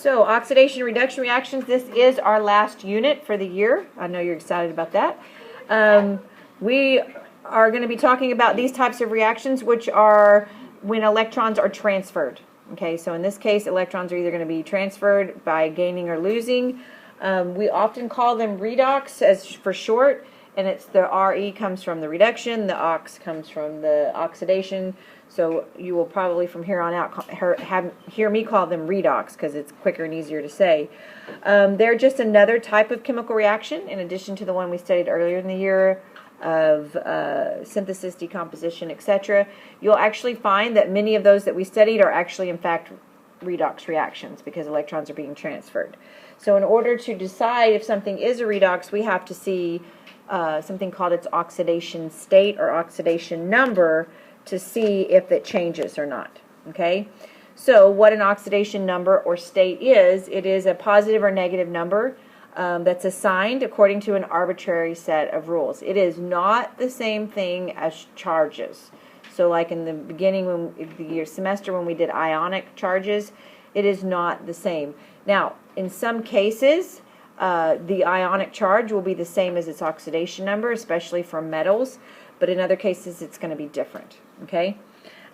So, oxidation and reduction reactions, this is our last unit for the year. I know you're excited about that. We are going to be talking about these types of reactions, which are when electrons are transferred. Okay, so in this case, electrons are either going to be transferred by gaining or losing. We often call them redox as for short, and it's the RE comes from the reduction, the ox comes from the oxidation. So you will probably from here on out hear me call them redox because it's quicker and easier to say. They're just another type of chemical reaction in addition to the one we studied earlier in the year of synthesis, decomposition, etc. You'll actually find that many of those that we studied are actually in fact redox reactions because electrons are being transferred. So in order to decide if something is a redox, we have to see something called its oxidation state or oxidation number to see if it changes or not. Okay? So what an oxidation number or state is, it is a positive or negative number that's assigned according to an arbitrary set of rules. It is not the same thing as charges. So like in the beginning, the semester when we did ionic charges, it is not the same. Now, in some cases, the ionic charge will be the same as its oxidation number, especially for metals, but in other cases it's going to be different. Okay?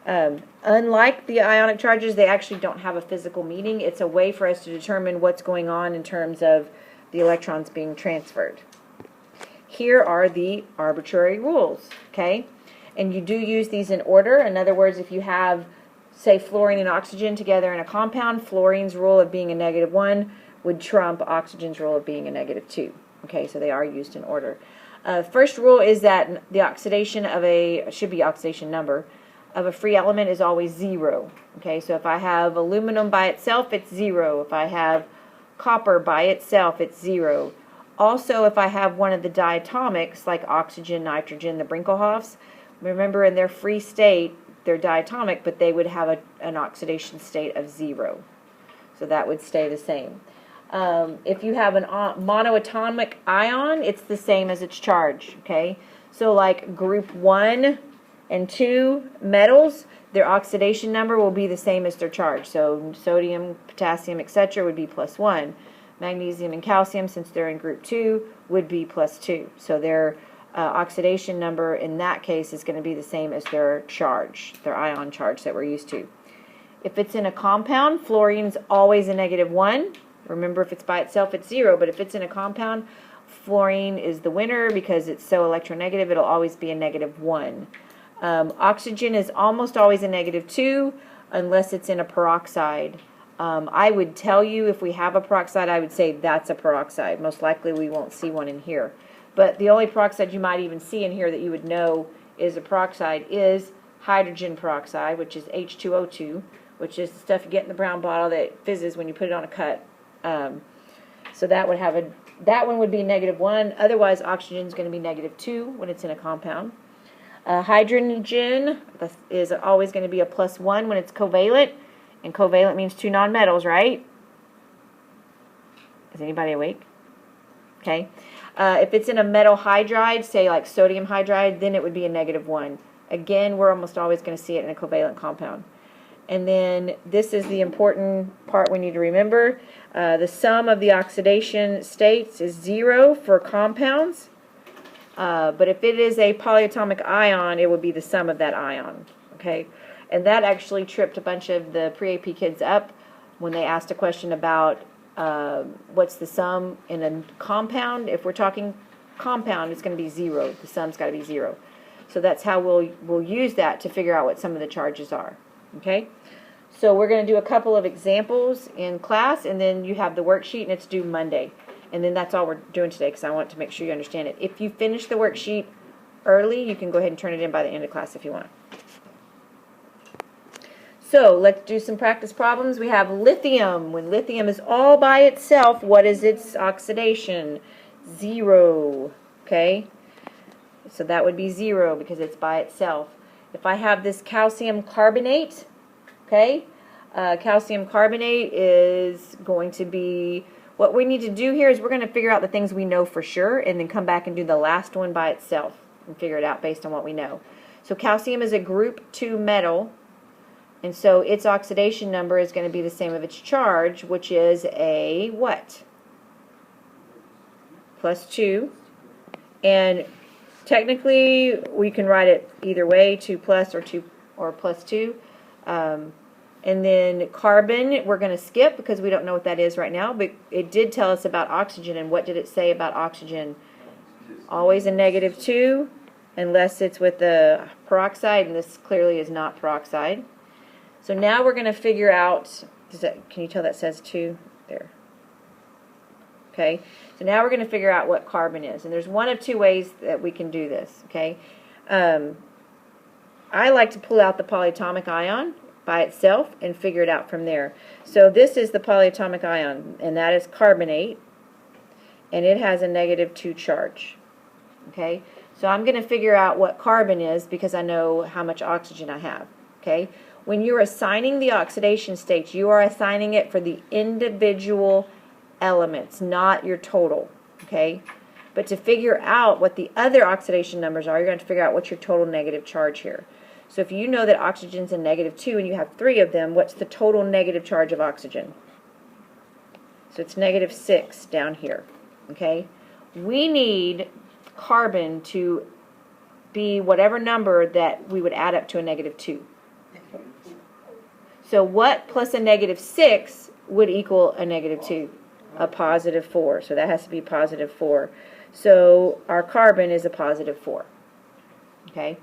Unlike the ionic charges, they actually don't have a physical meaning. It's a way for us to determine what's going on in terms of the electrons being transferred. Here are the arbitrary rules. Okay? And you do use these in order. In other words, if you have, say, fluorine and oxygen together in a compound, fluorine's rule of being a -1 would trump oxygen's rule of being a -2. Okay, so they are used in order. First rule is that the oxidation of should be oxidation number, of a free element is always 0. Okay, so if I have aluminum by itself, it's 0. If I have copper by itself, it's 0. Also, if I have one of the diatomics, like oxygen, nitrogen, the Brinkelhoffs, remember in their free state, they're diatomic, but they would have an oxidation state of 0. So that would stay the same. If you have a monoatomic ion, it's the same as its charge. Okay, so like group 1 and 2 metals, their oxidation number will be the same as their charge. So sodium, potassium, etc. would be +1. Magnesium and calcium, since they're in group 2, would be +2. So their oxidation number in that case is going to be the same as their charge, their ion charge that we're used to. If it's in a compound, fluorine's always a -1. Remember, if it's by itself, it's 0, but if it's in a compound, fluorine is the winner because it's so electronegative, it'll always be a -1. Oxygen is almost always a -2 unless it's in a peroxide. I would tell you if we have a peroxide, I would say that's a peroxide. Most likely we won't see one in here. But the only peroxide you might even see in here that you would know is a peroxide is hydrogen peroxide, which is H2O2, which is the stuff you get in the brown bottle that fizzes when you put it on a cut. So that would have that one would be -1. Otherwise, oxygen is going to be -2 when it's in a compound. Hydrogen is always going to be a +1 when it's covalent, and covalent means 2 nonmetals, right? Is anybody awake? Okay. If it's in a metal hydride, say like sodium hydride, then it would be a -1. Again, we're almost always going to see it in a covalent compound. And then this is the important part we need to remember. The sum of the oxidation states is 0 for compounds. But if it is a polyatomic ion, it would be the sum of that ion. Okay? And that actually tripped a bunch of the pre-AP kids up when they asked a question about what's the sum in a compound. If we're talking compound, it's going to be 0. The sum's got to be 0. So that's how we'll use that to figure out what some of the charges are. Okay? So we're going to do a couple of examples in class, and then you have the worksheet, and it's due Monday. And then that's all we're doing today because I want to make sure you understand it. If you finish the worksheet early, you can go ahead and turn it in by the end of class if you want. So let's do some practice problems. We have lithium. When lithium is all by itself, what is its oxidation? 0. Okay? So that would be 0 because it's by itself. If I have this calcium carbonate, okay, calcium carbonate is going to be, what we need to do here is we're going to figure out the things we know for sure and then come back and do the last one by itself and figure it out based on what we know. So calcium is a group 2 metal. And so its oxidation number is going to be the same of its charge, which is a what? +2. And technically, we can write it either way, 2 plus or 2 or +2. And then carbon, we're going to skip because we don't know what that is right now. But it did tell us about oxygen. And what did it say about oxygen? Always a -2, unless it's with the peroxide. And this clearly is not peroxide. So now we're going to figure out, can you tell that says 2? There. Okay. So now we're going to figure out what carbon is. And there's one of two ways that we can do this. Okay. I like to pull out the polyatomic ion by itself and figure it out from there. So this is the polyatomic ion, and that is carbonate, and it has a -2 charge. Okay, so I'm going to figure out what carbon is because I know how much oxygen I have. Okay, when you're assigning the oxidation states, you are assigning it for the individual elements, not your total. Okay, but to figure out what the other oxidation numbers are, you're going to figure out what's your total negative charge here. So if you know that oxygen's a -2 and you have 3 of them, what's the total negative charge of oxygen? So it's -6 down here. Okay? We need carbon to be whatever number that we would add up to a -2. So what plus a -6 would equal a -2? A +4. So that has to be +4. So our carbon is a +4. Okay?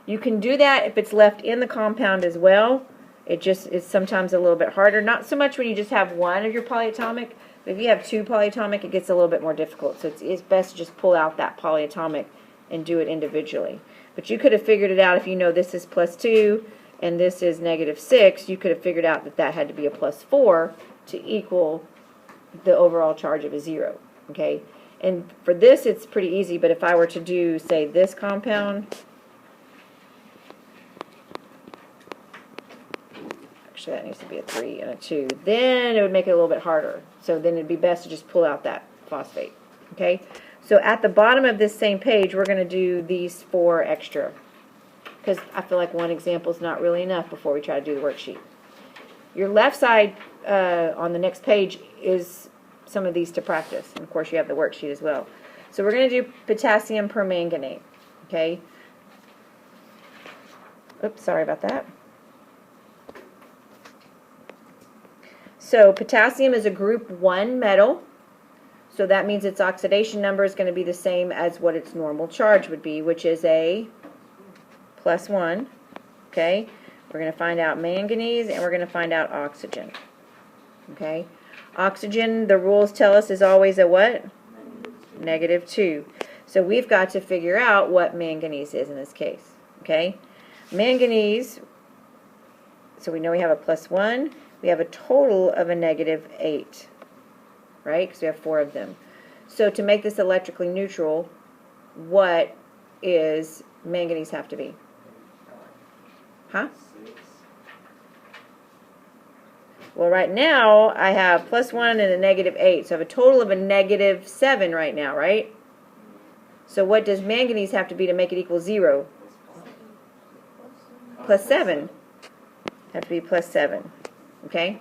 You can do that if it's left in the compound as well. It just is sometimes a little bit harder. Not so much when you just have one of your polyatomic, but if you have 2 polyatomic, it gets a little bit more difficult. So it's best to just pull out that polyatomic and do it individually. But you could have figured it out if you know this is +2 and this is -6. You could have figured out that that had to be a +4 to equal the overall charge of a 0. Okay, and for this it's pretty easy. But if I were to do, say, this compound. Actually, that needs to be a 3 and a 2. Then it would make it a little bit harder. So then it'd be best to just pull out that phosphate. Okay? So at the bottom of this same page, we're going to do these 4 extra. Because I feel like one example is not really enough before we try to do the worksheet. Your left side on the next page is some of these to practice. And of course, you have the worksheet as well. So we're going to do potassium permanganate. Okay? Oops, sorry about that. So potassium is a group 1 metal, so that means its oxidation number is going to be the same as what its normal charge would be, which is a +1. Okay, we're going to find out manganese and we're going to find out oxygen. Okay, oxygen, the rules tell us, is always a what? -2. So we've got to figure out what manganese is in this case. Okay, manganese, so we know we have a +1. We have a total of a -8, right? Because we have 4 of them. So to make this electrically neutral, what is manganese have to be? Huh? Well, right now I have +1 and a -8, so I have a total of a -7 right now, right? So what does manganese have to be to make it equal 0? +7. Have to be +7. Okay?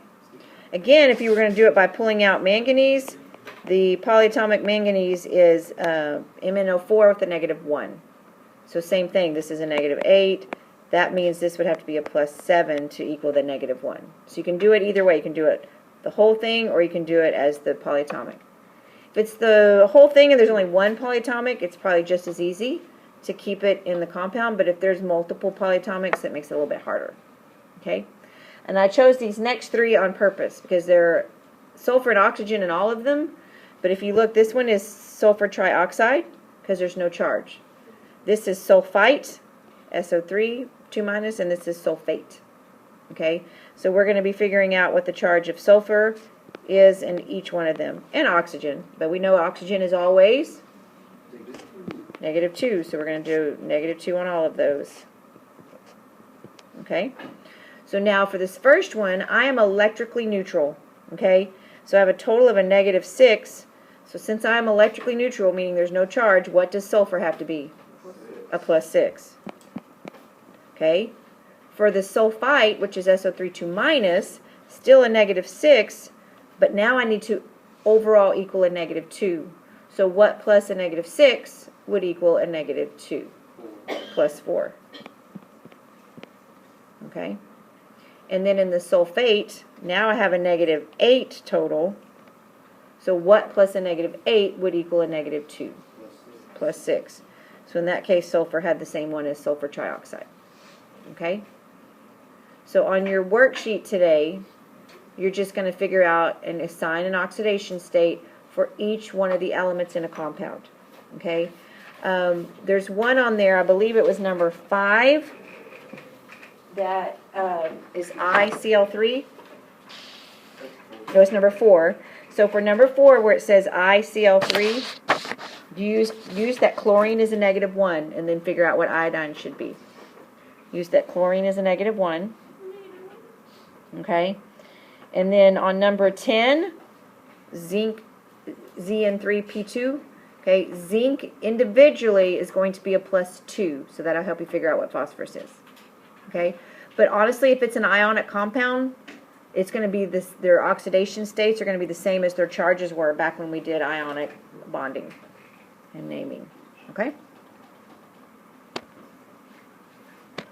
Again, if you were going to do it by pulling out manganese, the polyatomic manganese is MnO4 with a -1. So same thing, this is a -8. That means this would have to be a +7 to equal the -1. So you can do it either way. You can do it the whole thing, or you can do it as the polyatomic. If it's the whole thing and there's only one polyatomic, it's probably just as easy to keep it in the compound. But if there's multiple polyatomics, it makes it a little bit harder. Okay? And I chose these next 3 on purpose because they're sulfur and oxygen in all of them. But if you look, this one is sulfur trioxide because there's no charge. This is sulfite, SO3, 2-, and this is sulfate. Okay, so we're going to be figuring out what the charge of sulfur is in each one of them, and oxygen. But we know oxygen is always -2, so we're going to do -2 on all of those. Okay, so now for this first one, I am electrically neutral. Okay, so I have a total of a -6. So since I am electrically neutral, meaning there's no charge, what does sulfur have to be? A +6. Okay, For the sulfite, which is SO3 minus, still a -6, but now I need to overall equal a -2. So what plus a -6 would equal a -2 plus 4? Okay? And then in the sulfate, now I have a -8 total. So what plus a -8 would equal a -2 plus 6? So in that case, sulfur had the same one as sulfur trioxide. Okay? So on your worksheet today, you're just going to figure out and assign an oxidation state for each one of the elements in a compound. Okay? There's one on there, I believe it was number 5, that is ICl3. No, it's number 4. So for number 4, where it says ICl3, use that chlorine as a -1, and then figure out what iodine should be. Use that chlorine as a -1. Okay? And then on number 10, zinc, Zn3P2. Okay, zinc individually is going to be a +2, so that'll help you figure out what phosphorus is. Okay? But honestly, if it's an ionic compound, it's going to be this, their oxidation states are going to be the same as their charges were back when we did ionic bonding and naming. Okay?